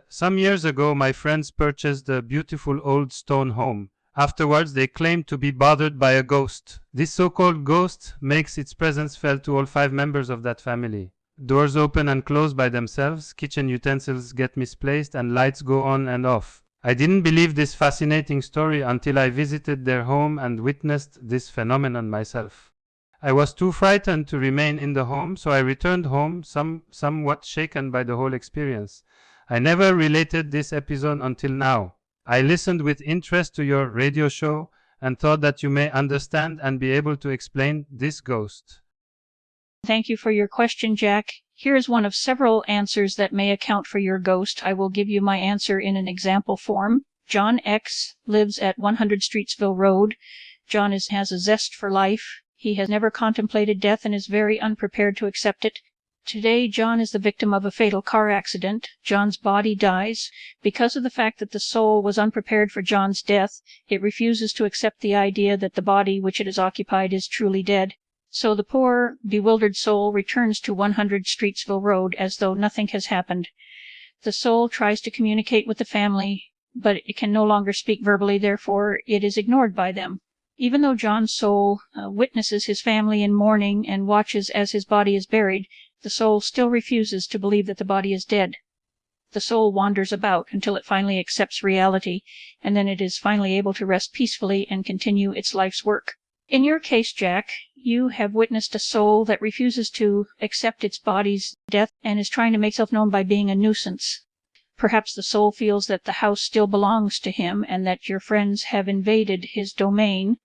Some years ago, my friends purchased a beautiful old stone home. Afterwards, they claimed to be bothered by a ghost. This so-called ghost makes its presence felt to all 5 members of that family. Doors open and close by themselves, kitchen utensils get misplaced, and lights go on and off. I didn't believe this fascinating story until I visited their home and witnessed this phenomenon myself. I was too frightened to remain in the home, so I returned home, somewhat shaken by the whole experience. I never related this episode until now. I listened with interest to your radio show and thought that you may understand and be able to explain this ghost. Thank you for your question, Jack. Here is one of several answers that may account for your ghost. I will give you my answer in an example form. John X lives at 100 Streetsville Road. John has a zest for life. He has never contemplated death and is very unprepared to accept it. Today, John is the victim of a fatal car accident. John's body dies. Because of the fact that the soul was unprepared for John's death, it refuses to accept the idea that the body which it has occupied is truly dead. So the poor, bewildered soul returns to 100 Streetsville Road as though nothing has happened. The soul tries to communicate with the family, but it can no longer speak verbally, therefore it is ignored by them. Even though John's soul witnesses his family in mourning and watches as his body is buried, the soul still refuses to believe that the body is dead. The soul wanders about until it finally accepts reality, and then it is finally able to rest peacefully and continue its life's work. In your case, Jack, you have witnessed a soul that refuses to accept its body's death and is trying to make itself known by being a nuisance. Perhaps the soul feels that the house still belongs to him and that your friends have invaded his domain,